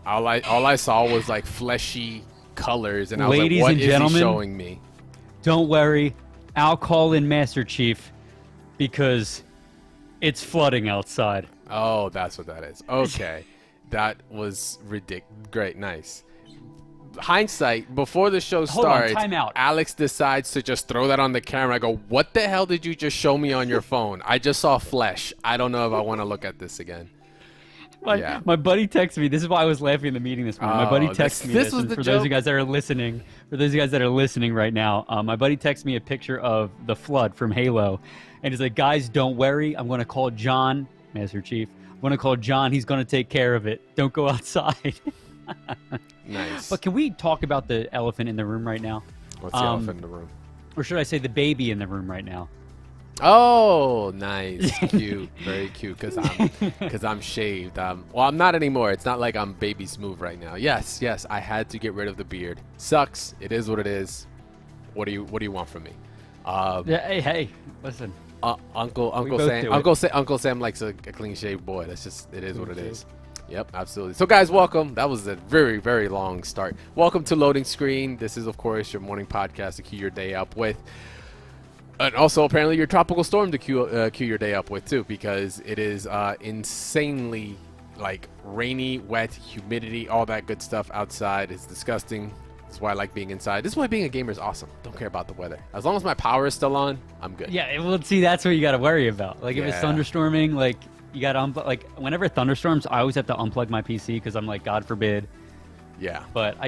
All I saw was like fleshy colors, and I was like, Ladies what and is he gentlemen, showing me? Don't worry, I'll call in Master Chief because it's flooding outside. Oh, that's what that is. Okay. That was ridiculous. Great, nice. Hindsight, before the show starts, time out. Alex decides to just throw that on the camera. I go, what the hell did you just show me on your phone? I just saw flesh. I don't know if I want to look at this again. My buddy texted me. This is why I was laughing in the meeting this morning. My buddy texted me this. Was and the for joke? those of you guys that are listening, right now, my buddy texted me a picture of the flood from Halo, and he's like, "Guys, don't worry. I'm going to call John, Master Chief. I'm going to call John. He's going to take care of it. Don't go outside." Nice. But can we talk about the elephant in the room right now? What's the elephant in the room? Or should I say the baby in the room right now? Oh, nice, cute, very cute. Cause I'm shaved. Well, I'm not anymore. It's not like I'm baby smooth right now. Yes, I had to get rid of the beard. Sucks. It is what it is. What do you want from me? Hey, listen. Uncle Sam likes a clean shaved boy. That's just it is what it is. Yep, absolutely. So guys, welcome. That was a very, very long start. Welcome to Loading Screen. This is, of course, your morning podcast to cue your day up with. And also, apparently, your tropical storm to cue your day up with, too, because it is insanely, like, rainy, wet, humidity, all that good stuff outside. It's disgusting. That's why I like being inside. This is why being a gamer is awesome. Don't care about the weather. As long as my power is still on, I'm good. Yeah, well, see, that's what you got to worry about. Like, if it's thunderstorming, like, you got to like, whenever it thunderstorms, I always have to unplug my PC because I'm like, God forbid. Yeah. But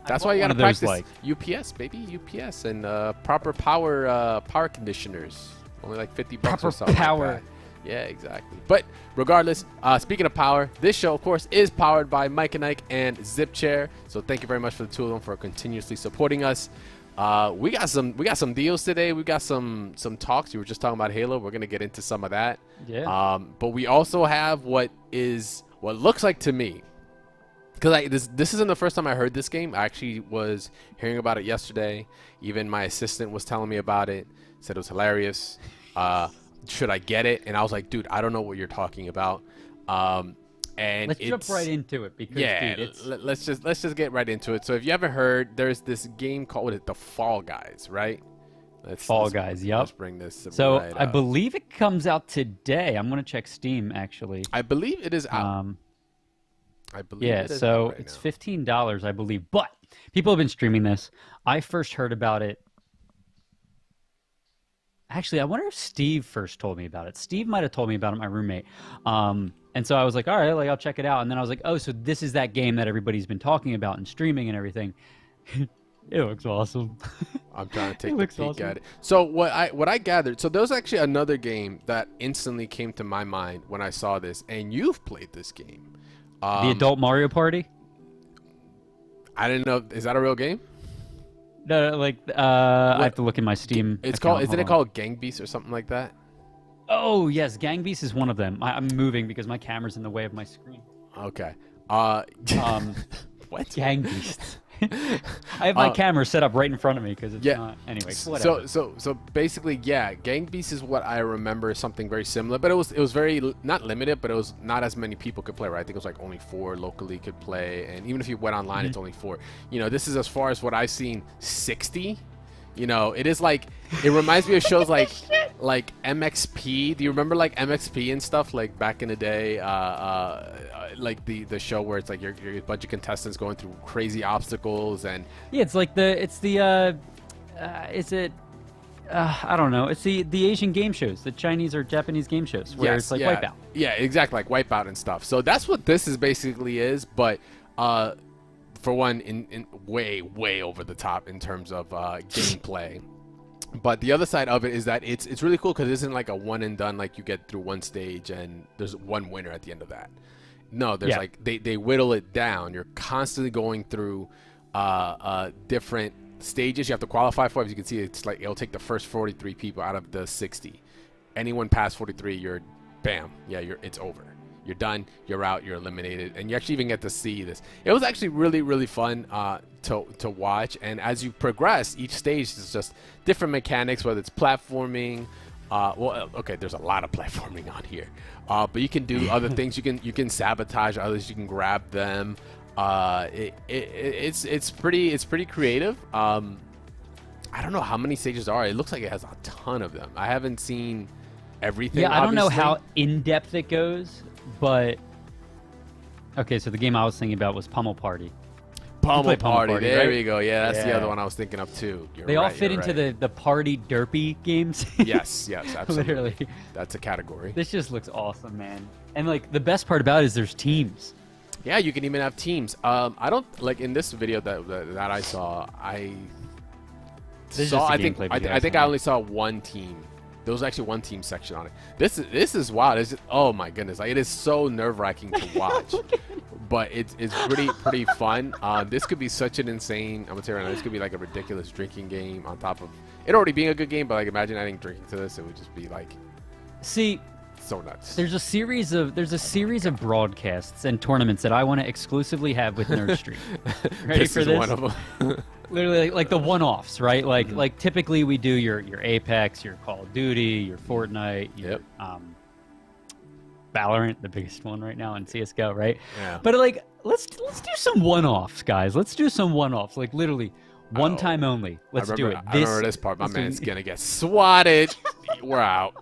that's why you got to practice UPS, baby, UPS, and proper power conditioners. Only like $50 proper or something. Power. Like that. Yeah, exactly. But regardless, speaking of power, this show, of course, is powered by Mike and Ike and Zip Chair. So thank you very much for the two of them for continuously supporting us. We got some deals today. We got some talks. You were just talking about Halo. We're gonna get into some of that. Yeah. But we also have what looks like to me, because this isn't the first time I heard this game. I actually was hearing about it yesterday. Even my assistant was telling me about it. Said it was hilarious. Should I get it? And I was like, dude, I don't know what you're talking about. And let's jump right into it because dude, let's just get right into it. So if you haven't heard, there's this game called the Fall Guys, right? Fall Guys, yep. Let's bring this. So right I up. believe it comes out today. I'm gonna check Steam actually. I believe it is out. I believe it is so out right it's now. $15, I believe. But people have been streaming this. I first heard about it. Actually, I wonder if Steve first told me about it. Steve might have told me about it, my roommate. And so I was like, all right, like I'll check it out. And then I was like, oh, so this is that game that everybody's been talking about and streaming and everything. It looks awesome. I'm trying to take a peek at it. So what I gathered, so there was actually another game that instantly came to my mind when I saw this, and you've played this game. The Adult Mario Party? I didn't know. Is that a real game? No, like I have to look in my Steam. It's called. Isn't it called Gang Beasts or something like that? Oh yes, Gang Beasts is one of them. I'm moving because my camera's in the way of my screen. Okay. What? Gang Beasts. I have my camera set up right in front of me because it's not. Anyway, whatever. So basically, yeah, Gang Beasts is what I remember. Something very similar, but it was very not limited, but it was not as many people could play. Right? I think it was like only 4 locally could play, and even if you went online, it's only 4. You know, this is as far as what I've seen. 60. You know, it is like, it reminds me of shows like MXP. Do you remember like MXP and stuff like back in the day? Like the show where it's like you're a bunch of contestants going through crazy obstacles and yeah, it's like I don't know. It's the Asian game shows, the Chinese or Japanese game shows where it's like Wipeout. Yeah, exactly, like Wipeout and stuff. So that's what this is basically is, but for one, in way over the top in terms of gameplay. But the other side of it is that it's really cool because it isn't like a one and done, like you get through one stage and there's one winner at the end of that. No, there's like they whittle it down. You're constantly going through different stages you have to qualify for. As you can see, it's like it'll take the first 43 people out of the 60. Anyone past 43, you're bam, it's over. You're done. You're out. You're eliminated, and you actually even get to see this. It was actually really fun to watch. And as you progress, each stage is just different mechanics, whether it's platforming, Well, okay, there's a lot of platforming on here, but you can do other things. You can sabotage others. You can grab them. It's pretty creative. I don't know how many stages there are. It looks like it has a ton of them. I haven't seen everything. Yeah, I don't know obviously. how in depth it goes, but okay. So the game I was thinking about was Pummel Party. Pummel Pummel Party. Party, There right? we go. Yeah, that's the Yeah. other one I was thinking of too. They all fit into the party derpy games. Yes, absolutely. Literally. That's a category. This just looks awesome, man. And like the best part about it is there's teams. Yeah, you can even have teams. I don't like in this video that I saw. This is saw. just a I think gameplay I video, think I only saw one team. There was actually one team section on it. This is wild. It's just, oh my goodness! Like, it is so nerve-wracking to watch, but it's pretty fun. This could be such an insane. I'm gonna tell you right now. This could be like a ridiculous drinking game on top of it already being a good game. But like, imagine adding drinking to this. It would just be like See, so nuts. there's a series of broadcasts and tournaments that I want to exclusively have with Nerd Stream. Ready This for is this? one of them. Literally like the one-offs, right? Like typically we do your Apex, your Call of Duty, your Fortnite, your Valorant, the biggest one right now, and CS:GO, right? Yeah. But like let's do some one-offs, guys. Let's do some one-offs, like literally one time only. Let's do it. I remember this part. My man's gonna get swatted. We're out.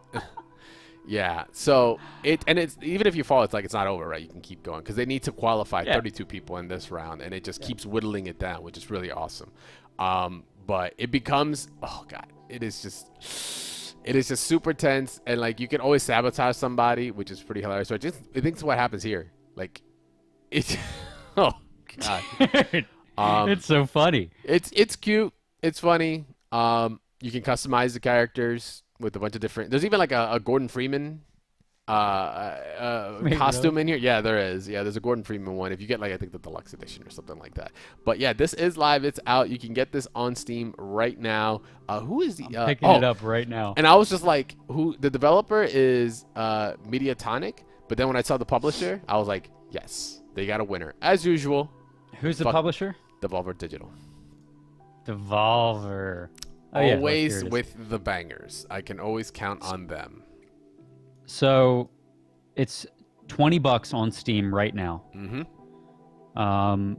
Yeah. So it's even if you fall, it's like it's not over, right? You can keep going because they need to qualify 32 people in this round, and it just keeps whittling it down, which is really awesome. But it becomes, oh god, it is just super tense, and like you can always sabotage somebody, which is pretty hilarious. So I think it's what happens here. Like it's oh god. It's so funny. It's cute. It's funny. You can customize the characters with a bunch of different. There's even like a Gordon Freeman costume in here. Yeah, there is. Yeah, there's a Gordon Freeman one. If you get like I think the deluxe edition or something like that. But yeah, this is live. It's out. You can get this on Steam right now. Who is the? I'm picking it up right now. And I was just like, who? The developer is Mediatonic. But then when I saw the publisher, I was like, yes, they got a winner as usual. Who's the publisher? Devolver Digital. Devolver. Oh, Always yeah, with the bangers. I can always count on them. So, it's $20 on Steam right now. Mm-hmm.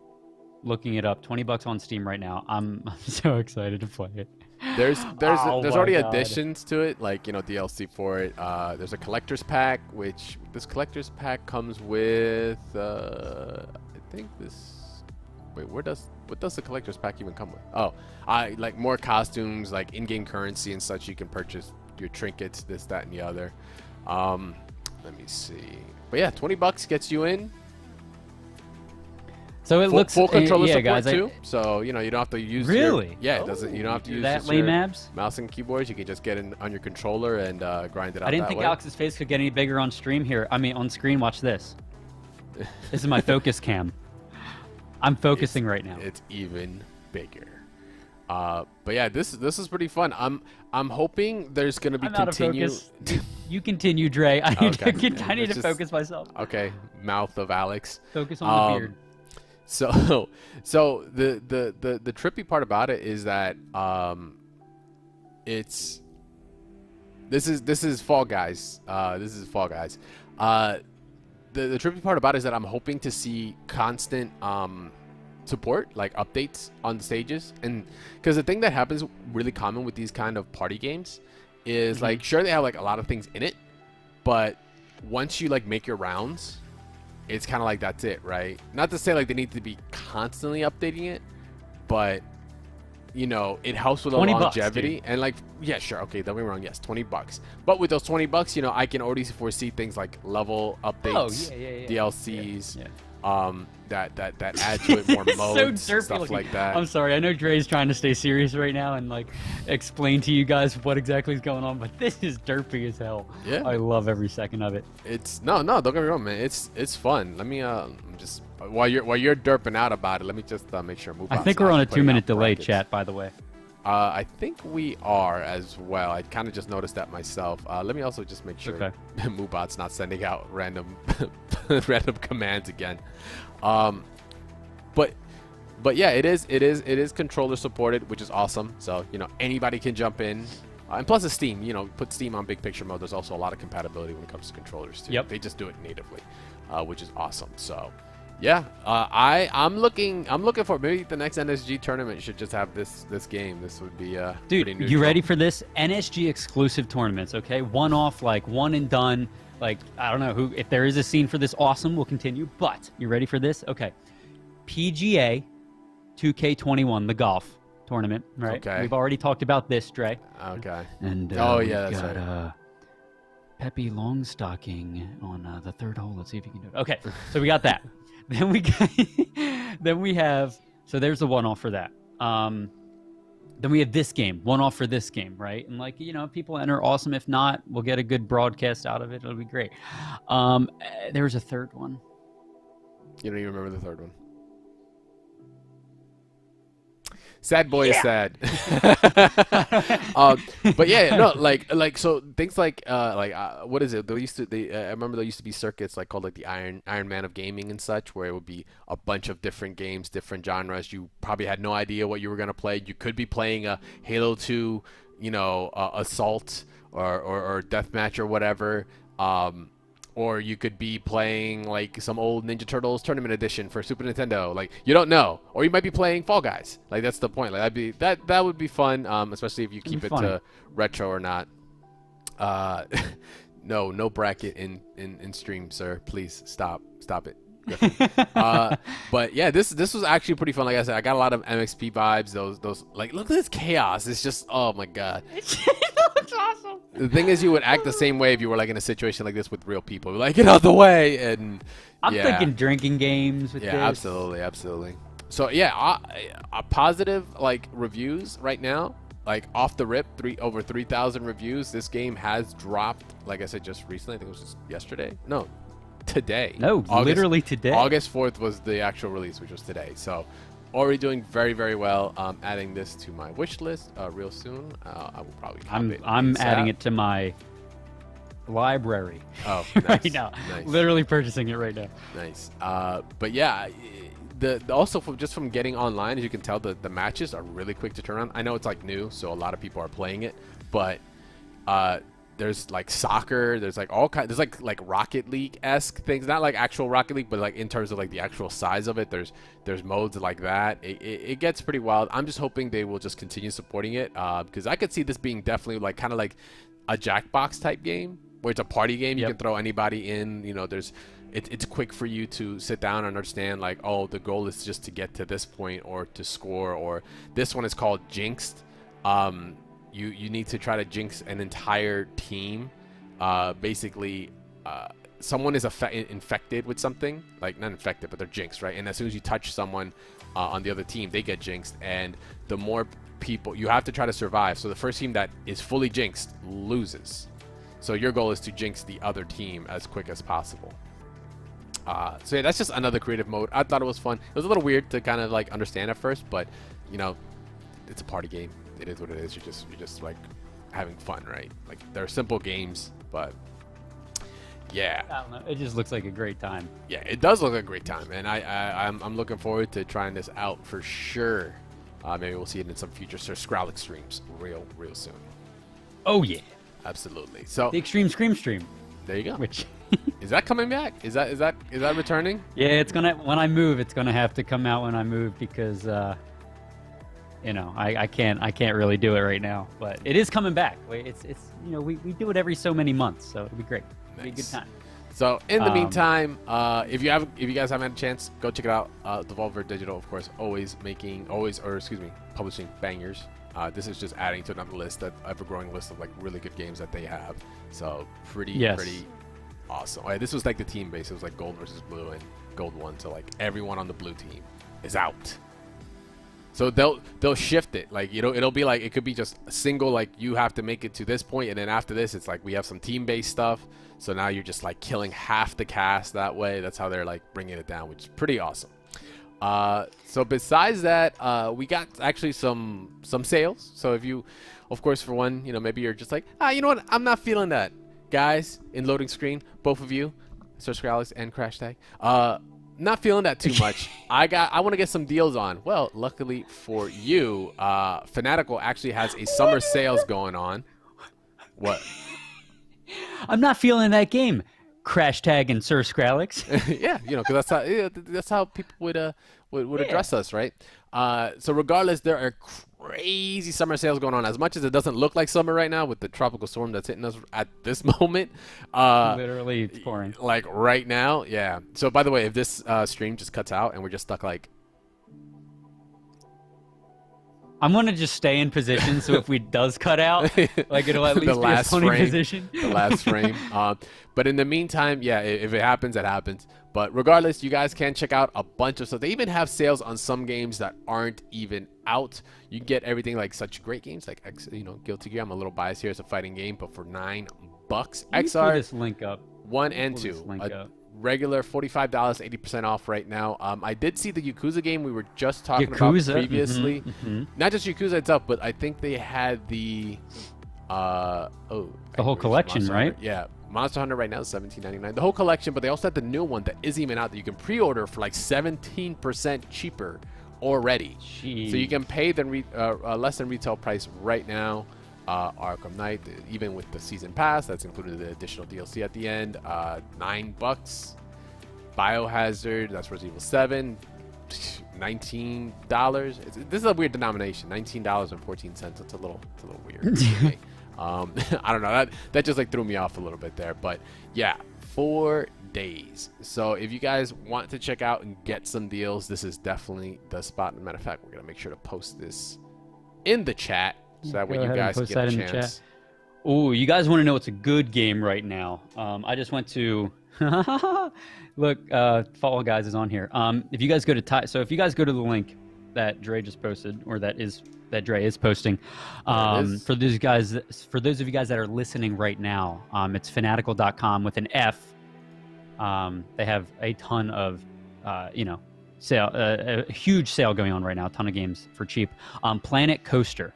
Looking it up, $20 on Steam right now. I'm so excited to play it. There's already God. additions to it, like DLC for it. There's a collector's pack, which this collector's pack comes with. I think this. Wait, what does the collector's pack even come with? Oh, like more costumes, like in-game currency and such. You can purchase your trinkets, this, that, and the other. Let me see. But yeah, $20 gets you in. So it looks full controller yeah, support guys, too. So you don't have to use really. It doesn't. You don't have to use that your lame abs. mouse and keyboards. You can just get in on your controller and grind it out. I didn't think way. Alex's face could get any bigger on stream here. I mean, on screen. Watch this. This is my focus cam. I'm focusing right now. It's even bigger. But yeah, this is pretty fun. I'm hoping there's gonna be continue. You continue, Dre. I need to just focus myself. Okay, mouth of Alex. Focus on the beard. So the trippy part about it is that this is Fall Guys. This is Fall Guys. The trippy part about it is that I'm hoping to see constant support, like updates on the stages, and because the thing that happens really common with these kind of party games is like, sure, they have like a lot of things in it, but once you like make your rounds, it's kind of like that's it, right? Not to say like they need to be constantly updating it, but you know, it helps with the longevity. And like, yeah, sure, okay, don't get me wrong, yes, $20. But with those $20, you know, I can already foresee things like level updates, DLCs, that add to it more modes, so stuff like that. I'm sorry, I know Dre's trying to stay serious right now and like explain to you guys what exactly is going on, but this is derpy as hell. Yeah, I love every second of it. It's no, don't get me wrong, man. It's fun. Let me just while you're derping out about it, let me just make sure I think we're on a 2-minute delay, chat, by the way. I think we are as well. I kind of just noticed that myself. Let me also just make sure Moobot's not sending out random random commands again. But yeah, it is controller supported, which is awesome. So you know, anybody can jump in. And plus, it's Steam. You know, put Steam on big picture mode. There's also a lot of compatibility when it comes to controllers too. Yep. They just do it natively, which is awesome. So, yeah, I'm looking for maybe the next NSG tournament should just have this game. This would be dude. pretty You ready for this? NSG exclusive tournaments, okay? One off, like one and done. Like I don't know who. If there is a scene for this, awesome. We'll continue. But you ready for this? Okay. PGA 2K21, the golf tournament, right? Okay. We've already talked about this, Dre. Okay. And oh we've yeah, that's got, right. Pepe Longstocking on the third hole. Let's see if you can do it. Okay, so we got that. Then we got, then we have. So there's the one off for that. Then we have this game, one off for this game, right? And like people enter, awesome. If not, we'll get a good broadcast out of it. It'll be great. There was a third one. You don't even remember the third one. Sad boy is sad. But yeah, no, like so things like what is it? I remember there used to be circuits like called like the Iron Man of gaming and such, where it would be a bunch of different games, different genres. You probably had no idea what you were gonna play. You could be playing a Halo 2, assault or deathmatch or whatever. Or you could be playing like some old Ninja Turtles Tournament Edition for Super Nintendo. Like you don't know, or you might be playing Fall Guys. Like that's the point. Like that would be fun, especially if you keep it to retro or not. No bracket in stream, sir. Please stop it. But yeah, this was actually pretty fun. Like I said, I got a lot of MXP vibes. Those like look at this chaos. It's just oh my god. It's awesome. The thing is, you would act the same way if you were like in a situation like this with real people. Like, get out of the way, and I'm thinking drinking games with this. Yeah, absolutely. So yeah, positive like reviews right now. Like off the rip, over 3,000 reviews. This game has dropped. Like I said, just recently. I think it was just yesterday. No, today. No, literally today. August 4th was the actual release, which was today. So. Already doing very, very well. Adding this to my wish list real soon. I will probably. I'm adding it to my library. Oh, nice. Right now, nice. Literally purchasing it right now. Nice. But yeah, also just from getting online, as you can tell, the matches are really quick to turn on. I know it's like new, so a lot of people are playing it, but there's like soccer, there's like all kinds, there's like Rocket League-esque things, not like actual Rocket League, but like in terms of like the actual size of it, there's modes like that. It gets pretty wild. I'm just hoping they will just continue supporting it, because I could see this being definitely like kind of like a Jackbox type game, where it's a party game. You can throw anybody in, it's quick for you to sit down and understand like, oh, the goal is just to get to this point or to score, or this one is called Jinxed. You need to try to jinx an entire team. Basically, someone is infected with something, like not infected, but they're jinxed, right? And as soon as you touch someone on the other team, they get jinxed. And the more people, you have to try to survive. So the first team that is fully jinxed loses. So your goal is to jinx the other team as quick as possible. So yeah, that's just another creative mode. I thought it was fun. It was a little weird to kind of like understand at first, but it's a party game. It is what it is. You're just like having fun, right? Like they're simple games, but yeah. I don't know. It just looks like a great time. Yeah, it does look like a great time, and I'm looking forward to trying this out for sure. Maybe we'll see it in some future Sir Skrillex streams real soon. Oh yeah, absolutely. So the Extreme Scream stream. There you go. Which is that coming back? Is that returning? Yeah, it's gonna when I move. It's gonna have to come out when I move because. I can't really do it right now, but it is coming back. It's we do it every so many months, so it'll be great. It'll be a good time. So in the meantime, if you guys haven't had a chance, go check it out. Devolver Digital, of course, publishing bangers. This is just adding to another list, that ever-growing list of like really good games that they have. So pretty awesome. This was like the team base. It was like gold versus blue, and gold won. So like everyone on the blue team is out. So they'll shift it, like it'll be like it could be just a single, like you have to make it to this point, and then after this it's like we have some team-based stuff. So now you're just like killing half the cast that way. That's how they're like bringing it down, which is pretty awesome. So besides that, we got actually some sales. So if you, of course, for one, maybe you're just like, you know what, I'm not feeling that, guys. In loading screen, both of you, Sir Skrillex and Crash Tag. Not feeling that too much. I want to get some deals on. Well, luckily for you, Fanatical actually has a summer sales going on. What? I'm not feeling that game. Crash tag and Sir Skrillex. Yeah, because that's how people would address us, right? So regardless, there are crazy summer sales going on. As much as it doesn't look like summer right now with the tropical storm that's hitting us at this moment, Literally, it's pouring. like right now, yeah. So by the way, if this stream just cuts out and we're just stuck like. I'm gonna just stay in position, so if we does cut out, like it'll at least be a funny position. The last frame. But in the meantime, yeah, if it happens, it happens. But regardless, you guys can check out a bunch of stuff. They even have sales on some games that aren't even out. You can get everything like such great games like Guilty Gear. I'm a little biased here. It's a fighting game, but for $9, XR this link up. 1 and 2. Regular $45, 80% off right now. I did see the Yakuza game we were just talking about previously. Not just Yakuza itself, but I think they had the the whole collection, right? Yeah, Monster Hunter right now is $17.99. The whole collection, but they also had the new one that isn't even out that you can pre-order for like 17% cheaper already. Jeez. So you can pay the less than retail price right now. Arkham Knight, even with the season pass, that's included the additional DLC at the end. $9. Biohazard, that's Resident Evil 7, $19. This is a weird denomination, $19.14. It's a little weird. I don't know. That just like threw me off a little bit there, but yeah, 4 days. So if you guys want to check out and get some deals, this is definitely the spot. As a matter of fact, we're gonna make sure to post this in the chat. So that way you guys get a chance. Oh, you guys want to know what's a good game right now? I just went to look. Fall Guys is on here. If you guys go to if you guys go to the link that Dre just posted, or that Dre is posting, for those of you guys that are listening right now, it's fanatical.com with an F. They have a ton of sale, a huge sale going on right now. A ton of games for cheap. Planet Coaster.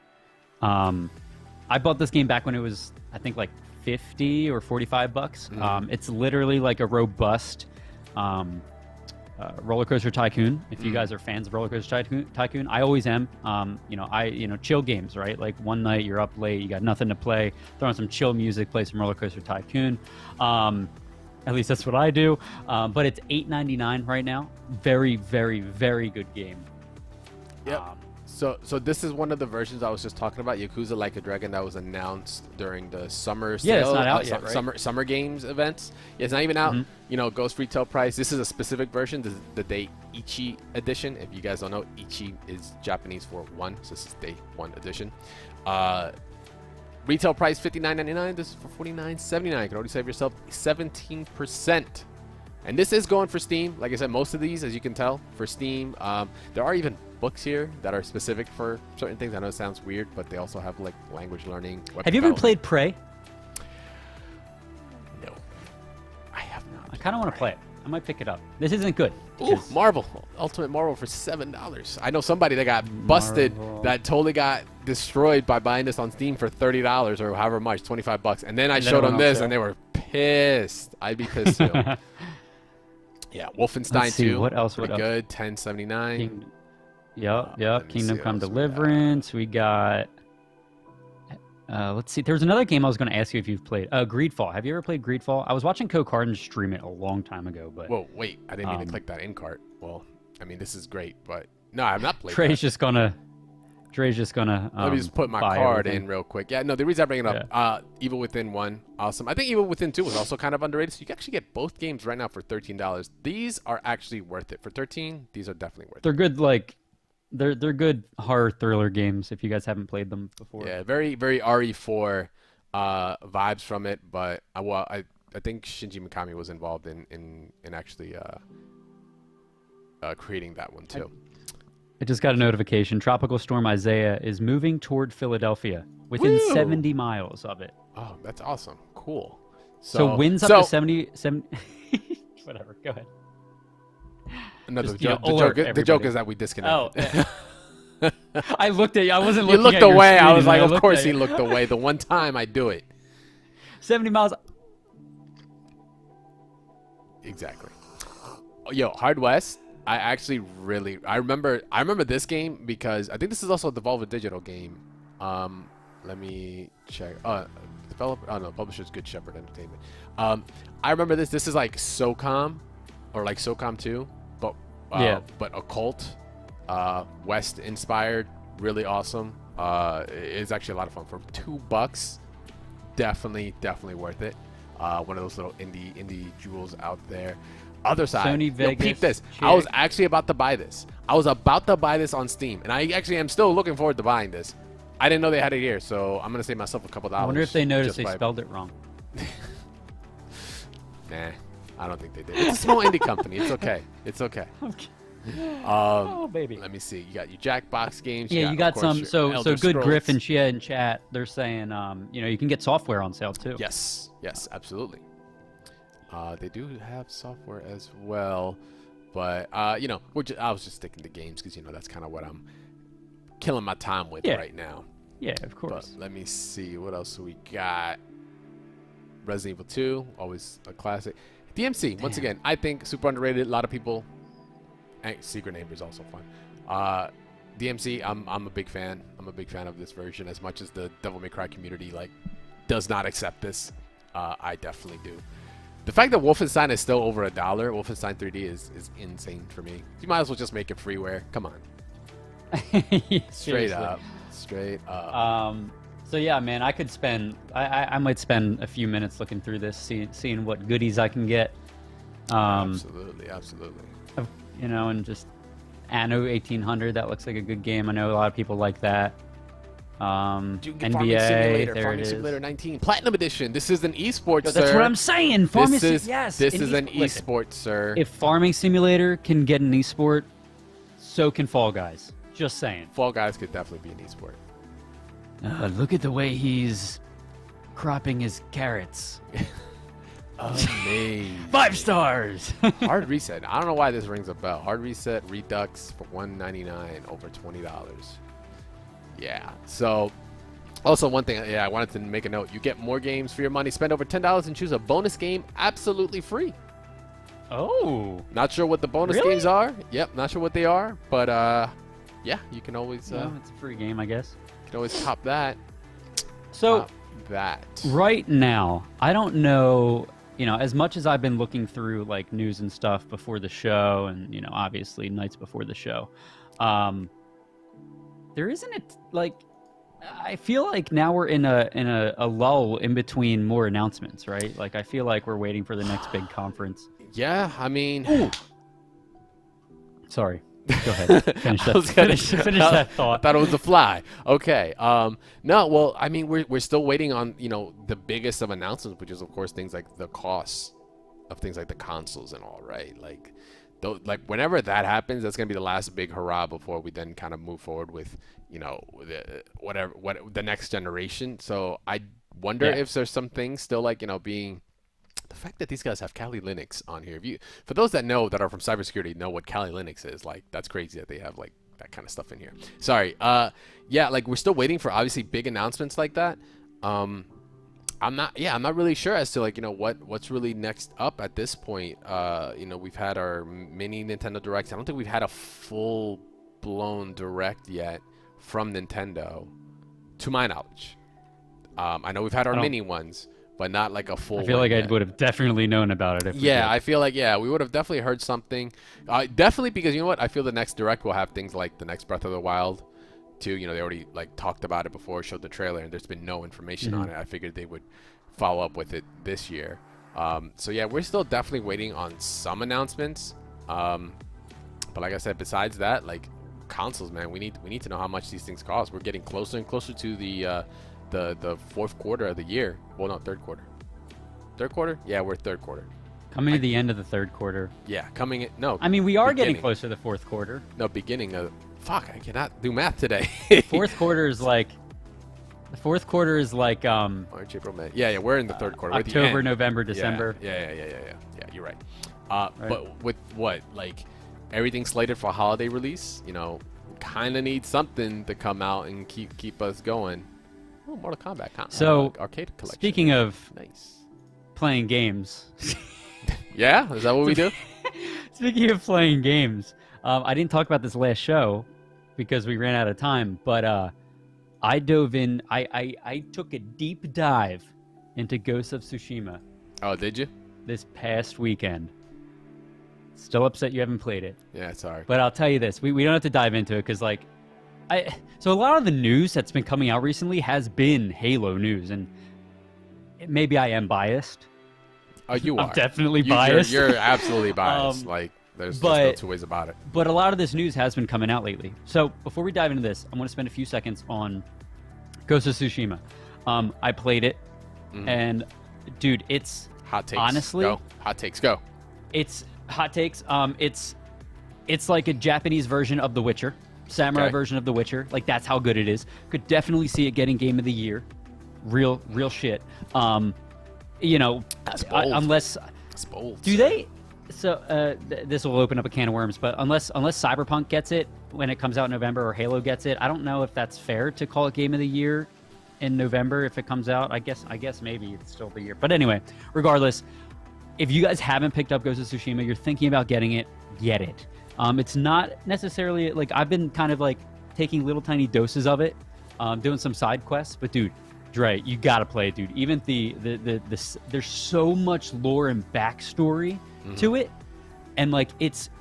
I bought this game back when it was, I think, like $50 or $45. It's literally like a robust roller coaster tycoon. If you guys are fans of roller coaster tycoon, I always am. Chill games, right? Like one night you're up late, you got nothing to play, throw on some chill music, play some roller coaster tycoon. At least that's what I do. But it's $8.99 right now. Very, very, very good game. Yep. So this is one of the versions I was just talking about, Yakuza Like a Dragon, that was announced during the summer sale. Yeah, it's not out yet, right? Summer games events. Yeah, it's not even out. Goes retail price. This is a specific version. This is the Day Ichi edition. If you guys don't know, Ichi is Japanese for 1, so this is Day 1 edition. Retail price $59.99. This is for $49.79. You can already save yourself 17%. And this is going for Steam. Like I said, most of these, as you can tell, for Steam. There are even books here that are specific for certain things. I know it sounds weird, but they also have like language learning. Have you ever played Prey? No, I have not. I kind of want to play it. I might pick it up. This isn't good. Ooh, Marvel, Ultimate Marvel for $7. I know somebody that got busted, that totally got destroyed by buying this on Steam for $30 or however much, $25. And then I showed them this, and they were pissed. I'd be pissed too. Yeah, Wolfenstein 2. What else? Pretty good. $10.79. Yep. Kingdom Come Deliverance. We got. Let's see. There's another game I was going to ask you if you've played. Greedfall. Have you ever played Greedfall? I was watching Co Carden stream it a long time ago, but. Whoa, wait! I didn't mean to click that in cart. Well, I mean, this is great, but no, I've not played. Dre's just gonna. Let me just put my card in real quick. Yeah, no, the reason I bring it up, Evil Within 1, awesome. I think Evil Within 2 was also kind of underrated, so you can actually get both games right now for $13. These are actually worth it. For $13, these are definitely worth it. They're good, like, they're good horror thriller games if you guys haven't played them before. Yeah, very, very RE4 vibes from it, but I think Shinji Mikami was involved in actually creating that one too. I just got a notification. Tropical Storm Isaiah is moving toward Philadelphia within 70 miles of it. Oh, that's awesome. Cool. So winds up to 70. Whatever. Go ahead. Another joke. The joke is that we disconnected. Oh. I looked at you. I wasn't looking at you. You looked away. Screen, I was like, of course he looked away. The one time I do it. 70 miles. Exactly. Yo, Hard West. I remember this game because I think this is also a Devolver Digital game. Let me check. developer. Oh no, publisher's Good Shepherd Entertainment. I remember this. This is like SOCOM, or like SOCOM 2, but but occult, West inspired, really awesome. It's actually a lot of fun for $2. Definitely worth it. One of those little indie jewels out there. Other side, Sony Vegas. Peep this. Chick. I was actually about to buy this. I was about to buy this on Steam, and I actually am still looking forward to buying this. I didn't know they had it here, so I'm gonna save myself a couple dollars. I wonder if they noticed they spelled it wrong. Nah, I don't think they did. It's a small indie company. It's okay. It's okay. Oh baby. Let me see. You got your Jackbox games. Yeah, you got some. So Good Scrolls. Griff and Shia in chat. They're saying, you can get software on sale too. Yes, absolutely. They do have software as well, but I was just sticking to games because that's kind of what I'm killing my time with right now. Yeah, of course. But let me see what else we got. Resident Evil 2, always a classic. DMC, once again, I think super underrated. A lot of people. Secret Neighbor is also fun. DMC, I'm a big fan. I'm a big fan of this version. As much as the Devil May Cry community does not accept this, I definitely do. The fact that Wolfenstein is still over $1, Wolfenstein 3D is insane for me. You might as well just make it freeware. Come on. Straight up. So yeah, man, I could spend. I might spend a few minutes looking through this, seeing what goodies I can get. Absolutely. And just Anno 1800. That looks like a good game. I know a lot of people like that. NBA. Farming Simulator 19 Platinum Edition. This is an esports. That's what I'm saying. This is an esport, sir. If Farming Simulator can get an esport, so can Fall Guys. Just saying. Fall Guys could definitely be an esport. Look at the way he's cropping his carrots. Amazing. 5 stars. Hard Reset. I don't know why this rings a bell. Hard Reset Redux for $1.99, over $20. Yeah. So, also one thing, I wanted to make a note. You get more games for your money. Spend over $10 and choose a bonus game absolutely free. Oh. Not sure what the bonus games are. Yep, not sure what they are, but yeah, you can always. It's a free game, I guess. You can always top that. So right now, I don't know. As much as I've been looking through news and stuff before the show, and obviously nights before the show, there isn't I feel like now we're in a lull in between more announcements, right? I feel like we're waiting for the next big conference. Yeah, I mean. Sorry. Go ahead. Finish that thought. I thought it was a fly. Okay. No, well, I mean, we're still waiting on, the biggest of announcements, which is, of course, things like the costs of things like the consoles and all, right? Whenever that happens, that's going to be the last big hurrah before we then kind of move forward with, the next generation. So I wonder if there's some things still being. The fact that these guys have Kali Linux on here, for those that are from cybersecurity, know what Kali Linux is, that's crazy that they have that kind of stuff in here. Sorry. We're still waiting for obviously big announcements like that. I'm not really sure as to what's really next up at this point. We've had our mini Nintendo Directs. I don't think we've had a full blown Direct yet from Nintendo, to my knowledge. I know we've had our mini ones, but not a full. I feel like I would have definitely known about it. I feel like we would have definitely heard something. Definitely, because you know what? I feel the next Direct will have things like the next Breath of the Wild, too. They already talked about it before, showed the trailer, and there's been no information on it. I figured they would follow up with it this year. So yeah, we're still definitely waiting on some announcements. But like I said, besides that, consoles, man, we need to know how much these things cost. We're getting closer and closer to the fourth quarter of the year. Well, no, third quarter. Third quarter? Yeah, we're third quarter. Coming to the end of the third quarter. Yeah, coming in. No. I mean, we are getting close to the fourth quarter. No, beginning of. Fuck, I cannot do math today. Fourth quarter is The fourth quarter is March, April, May. Yeah, we're in the third quarter. October, November, December. Yeah, you're right. But with what? Everything slated for holiday release, kind of need something to come out and keep us going. Oh, Mortal Kombat. So, arcade collection. Speaking of nice playing games. Yeah? Is that what we do? Speaking of playing games, I didn't talk about this last show because we ran out of time, but I dove in. I took a deep dive into Ghost of Tsushima Oh, did you? this past weekend. Still upset you haven't played it. Yeah, sorry. But I'll tell you this. We don't have to dive into it because, like, so a lot of the news that's been coming out recently has been Halo news. And maybe I am biased. Oh, you are. I'm definitely biased. You're absolutely biased. Like, there's no two ways about it. But a lot of this news has been coming out lately. So before we dive into this, I'm going to spend a few seconds on Ghost of Tsushima. I played it, and dude, it's hot takes. Honestly, go. Hot takes. Go. It's hot takes. It's like a Japanese version of The Witcher, samurai version of The Witcher. Like, that's how good it is. Could definitely see it getting Game of the Year. Real shit. You know, that's bold. Unless that's bold. Do they? So this will open up a can of worms. But unless Cyberpunk gets it when it comes out in November, or Halo gets it, I don't know if that's fair to call it Game of the Year in November if it comes out. I guess maybe it's still the year. But anyway, regardless, if you guys haven't picked up Ghost of Tsushima, you're thinking about getting it, get it. It's not necessarily like I've been kind of like taking little tiny doses of it, doing some side quests. But dude, Dre, you gotta play it, dude. Even there's so much lore and backstory to it, and like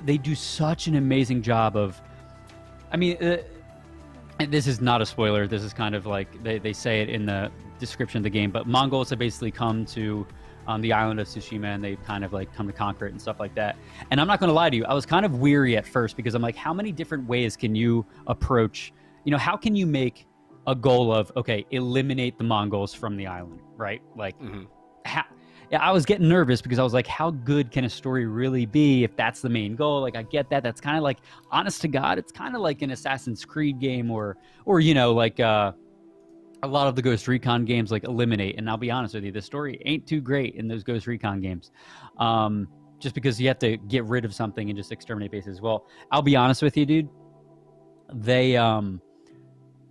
they do such an amazing job of. I mean, this is not a spoiler. This is kind of like they say it in the description of the game, but Mongols have basically come to the island of Tsushima, and they've kind of like come to conquer it and stuff like that. And I'm not going to lie to you, I was kind of weary at first because I'm like, how many different ways can you approach? You know, how can you make a goal of, okay, eliminate the Mongols from the island, right? Like, yeah, I was getting nervous because I was like, how good can a story really be if that's the main goal? Like, I get that. That's kind of like, honest to God, it's kind of like an Assassin's Creed game or you know, like a lot of the Ghost Recon games, like eliminate. And I'll be honest with you, the story ain't too great in those Ghost Recon games. Just because you have to get rid of something and just exterminate bases. Well, I'll be honest with you, dude.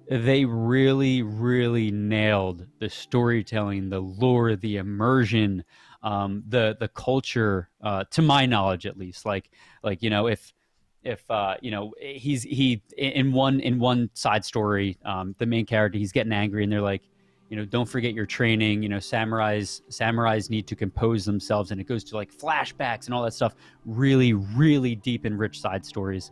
They really, really nailed the storytelling, the lore, the immersion, the culture, to my knowledge, at least. Like you know, if you know, he in one side story, the main character, he's getting angry, and they're like, you know, don't forget your training. You know, samurais need to compose themselves, and it goes to like flashbacks and all that stuff. Really, really deep and rich side stories.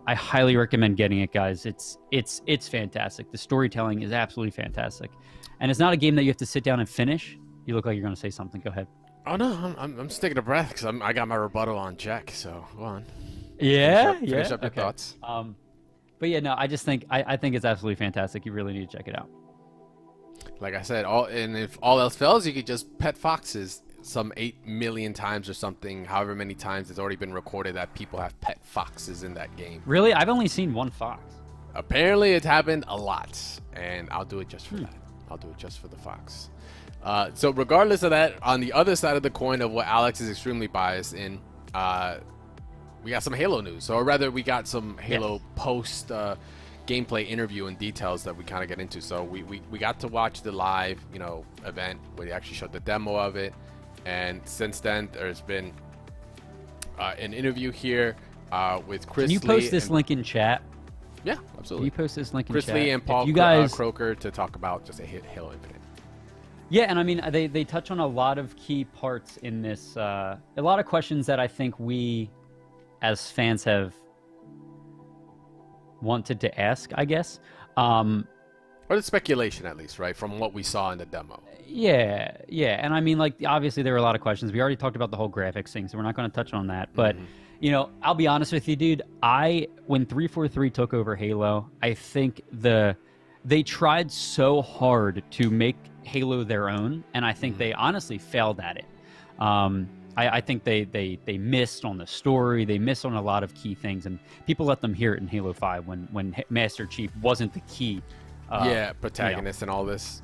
I highly recommend getting it, guys. It's fantastic. The storytelling is absolutely fantastic, and it's not a game that you have to sit down and finish. You look like you're going to say something. Go ahead. Oh no, I'm just taking a breath because I got my rebuttal on check. So go on. Yeah, finish up your thoughts. But yeah, no, I just think I think it's absolutely fantastic. You really need to check it out. Like I said, if all else fails, you could just pet foxes some 8 million times or something, however many times it's already been recorded that people have pet foxes in that game. Really? I've only seen one fox. Apparently it's happened a lot, and I'll do it just for that. I'll do it just for the fox. So regardless of that, on the other side of the coin of what Alex is extremely biased in, we got some Halo news, or rather we got some Halo post gameplay interview and details that we kind of get into. So we got to watch the live, you know, event where they actually showed the demo of it. And since then, there's been an interview here with Chris Lee. Can you post this link in chat? Yeah, absolutely. Can you post this link in chat? Chris Lee and Paul Croker to talk about just a Halo Infinite. Yeah, and I mean, they touch on a lot of key parts in this. A lot of questions that I think we, as fans, have wanted to ask, I guess. Or the speculation, at least, right, from what we saw in the demo. Yeah, and I mean, like, obviously there were a lot of questions. We already talked about the whole graphics thing, so we're not going to touch on that. But, you know, I'll be honest with you, dude. When 343 took over Halo, I think they tried so hard to make Halo their own, and I think they honestly failed at it. I think they missed on the story. They missed on a lot of key things, and people let them hear it in Halo 5 when Master Chief wasn't the key. Protagonist and all this.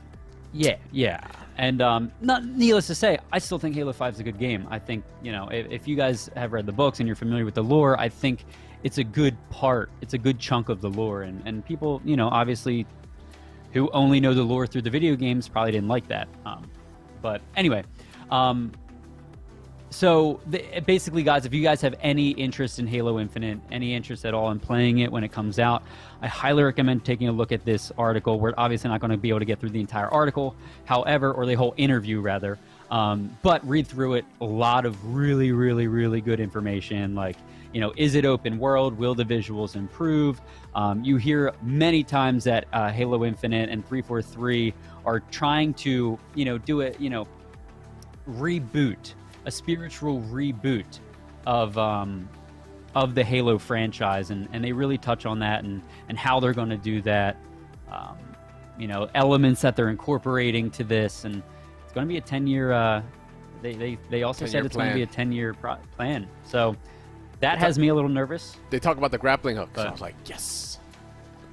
Yeah. And not needless to say, I still think Halo 5 is a good game. I think, you know, if you guys have read the books and you're familiar with the lore, I think it's a good part. It's a good chunk of the lore. And people, you know, obviously who only know the lore through the video games probably didn't like that. But anyway, So basically, guys, if you guys have any interest in Halo Infinite, any interest at all in playing it when it comes out, I highly recommend taking a look at this article. We're obviously not going to be able to get through the entire article, however, or the whole interview rather, but read through it. A lot of really, really, really good information. Like, you know, is it open world? Will the visuals improve? You hear many times that Halo Infinite and 343 are trying to, you know, do it, you know, reboot. A spiritual reboot of the Halo franchise, and they really touch on that and how they're going to do that. You know, elements that they're incorporating to this, and it's going to be a 10-year. They also said it's going to be a 10-year plan. So that has me a little nervous. They talk about the grappling hook, so I was like, yes.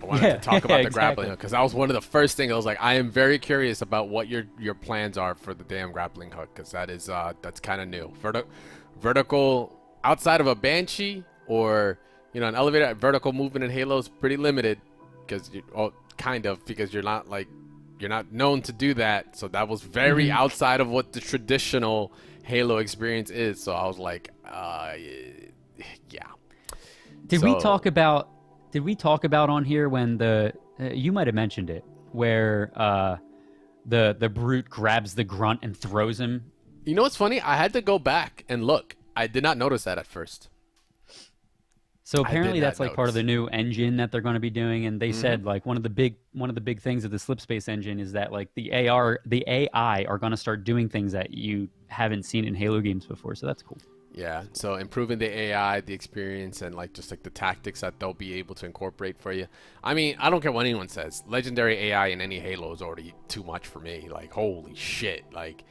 I wanted to talk about the grappling hook because that was one of the first things I was like, I am very curious about what your plans are for the damn grappling hook, because that is that's kind of new. Vertical outside of a Banshee or, you know, an elevator, vertical movement in Halo is pretty limited because because you're not known to do that. So that was very outside of what the traditional Halo experience is. So I was like, yeah. Did we talk about on here when you might have mentioned it, where the brute grabs the grunt and throws him? You know what's funny? I had to go back and look. I did not notice that at first. So apparently that's like part of the new engine that they're going to be doing, and they said like one of the big things of the Slipspace engine is that like the AI are going to start doing things that you haven't seen in Halo games before. So that's cool. Yeah, so improving the AI, the experience, and like just like the tactics that they'll be able to incorporate for you. I mean, I don't care what anyone says. Legendary AI in any Halo is already too much for me. Like, holy shit. Like,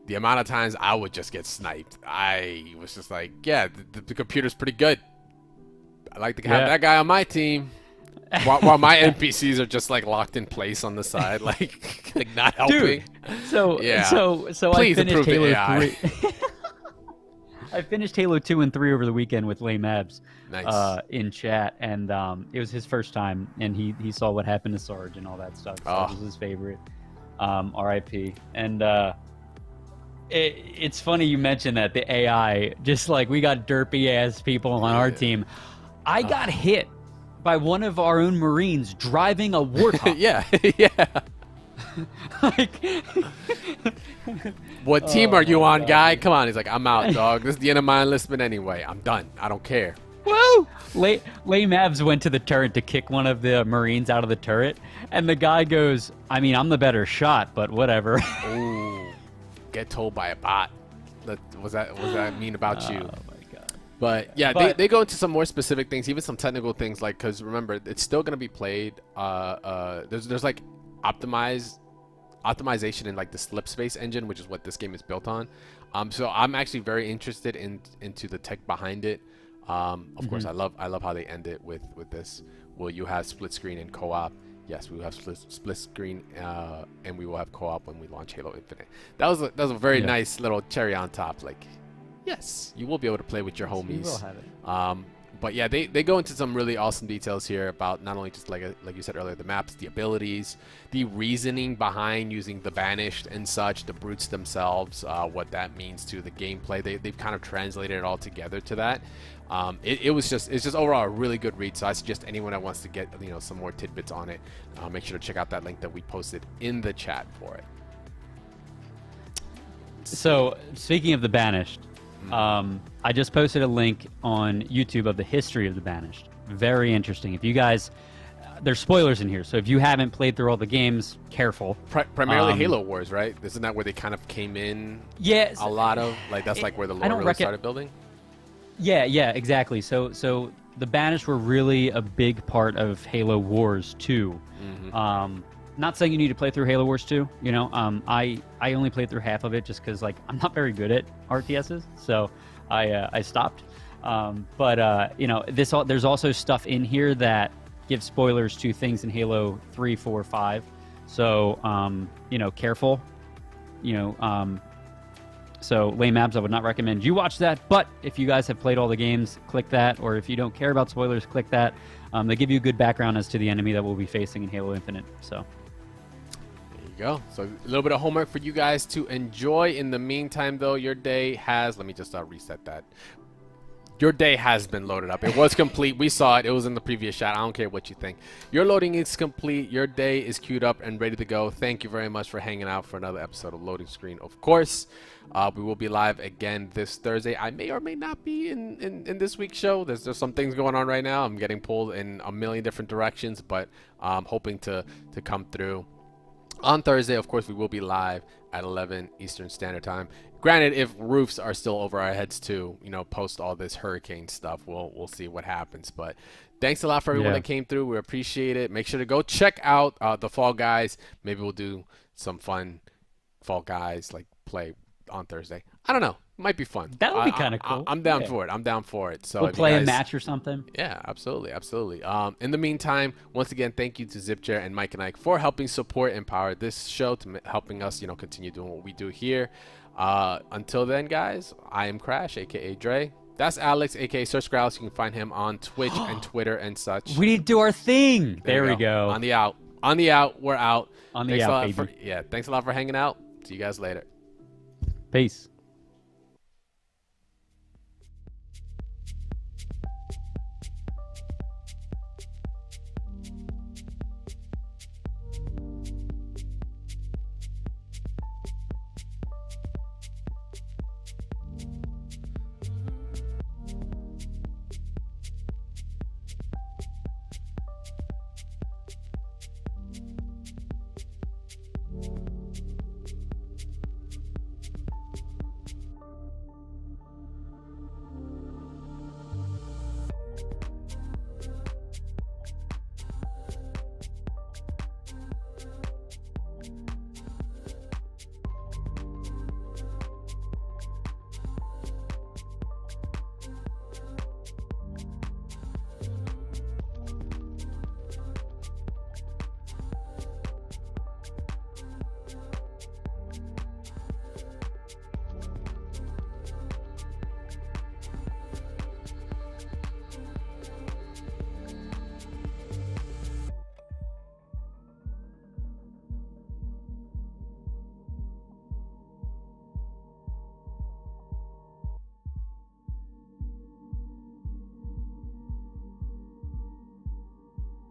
the amount of times I would just get sniped. I was just like, yeah, the computer's pretty good. I like to have that guy on my team. While my NPCs are just like locked in place on the side, like not helping. Dude, so please I finished improve the Halo AI. 3. I finished Halo 2 and 3 over the weekend with Lame Abs in chat, and it was his first time, and he saw what happened to Sarge and all that stuff. So it was his favorite. R.I.P. And it's funny you mentioned that, the AI, just like we got derpy-ass people on our team. I got hit by one of our own Marines driving a Warthog. yeah. Like, what team are you on, guy? Come on. He's like, I'm out, dog. This is the end of my enlistment anyway. I'm done. I don't care. Woo! Lame Mavs went to the turret to kick one of the Marines out of the turret, and the guy goes, I mean, I'm the better shot, but whatever. Ooh, get told by a bot. What does that mean about you? Oh my god. But yeah, they go into some more specific things, even some technical things, like, because remember, it's still going to be played. There's like optimization in like the Slipspace engine, which is what this game is built on. So I'm actually very interested into the tech behind it. Of course, I love how they end it with this. Will you have split screen and co-op? Yes, we will have split screen, and we will have co-op when we launch Halo Infinite. That was a very nice little cherry on top. Like, yes, you will be able to play with your homies. We will have it. But yeah, they go into some really awesome details here about not only just like you said earlier, the maps, the abilities, the reasoning behind using the Banished and such, the brutes themselves, what that means to the gameplay. They've kind of translated it all together to that. It's just overall a really good read. So I suggest anyone that wants to get some more tidbits on it, make sure to check out that link that we posted in the chat for it. So speaking of the Banished. I just posted a link on YouTube of the history of the Banished. Very interesting. If you guys, there's spoilers in here, so if you haven't played through all the games, careful. Primarily Halo Wars, right? Isn't that where they kind of came in? Yeah. A lot of that's like where the lore really started building. Yeah, exactly. So the Banished were really a big part of Halo Wars 2. Not saying you need to play through Halo Wars 2. I only played through half of it just because I'm not very good at RTSs, so I stopped. There's also stuff in here that gives spoilers to things in Halo 3, 4, 5. So careful. So Lame Abs, I would not recommend you watch that. But if you guys have played all the games, click that. Or if you don't care about spoilers, click that. They give you a good background as to the enemy that we'll be facing in Halo Infinite. So. go. So a little bit of homework for you guys to enjoy. In the meantime, though, your day has. Let me just reset that. Your day has been loaded up. It was complete. We saw it. It was in the previous shot. I don't care what you think. Your loading is complete. Your day is queued up and ready to go. Thank you very much for hanging out for another episode of Loading Screen. Of course, we will be live again this Thursday. I may or may not be in this week's show. There's some things going on right now. I'm getting pulled in a million different directions, but I'm hoping to come through. On Thursday, of course, we will be live at 11 Eastern Standard Time. Granted, if roofs are still over our heads too, you know, post all this hurricane stuff, we'll see what happens. But thanks a lot for everyone that came through. We appreciate it. Make sure to go check out the Fall Guys. Maybe we'll do some fun Fall Guys like play on Thursday. I don't know. Might be fun. That would be kind of cool. I'm down for it. I'm down for it. So we'll play a match or something. Yeah, absolutely, absolutely. In the meantime, once again, thank you to ZipChair and Mike and Ike for helping support and power this show, to helping us, you know, continue doing what we do here. Until then, guys, I am Crash, aka Dre. That's Alex, aka Search Grouse. You can find him on Twitch and Twitter and such. We need to do our thing. There we go. On the out. On the out. We're out. On the out, baby. Thanks a lot for hanging out. See you guys later. Peace.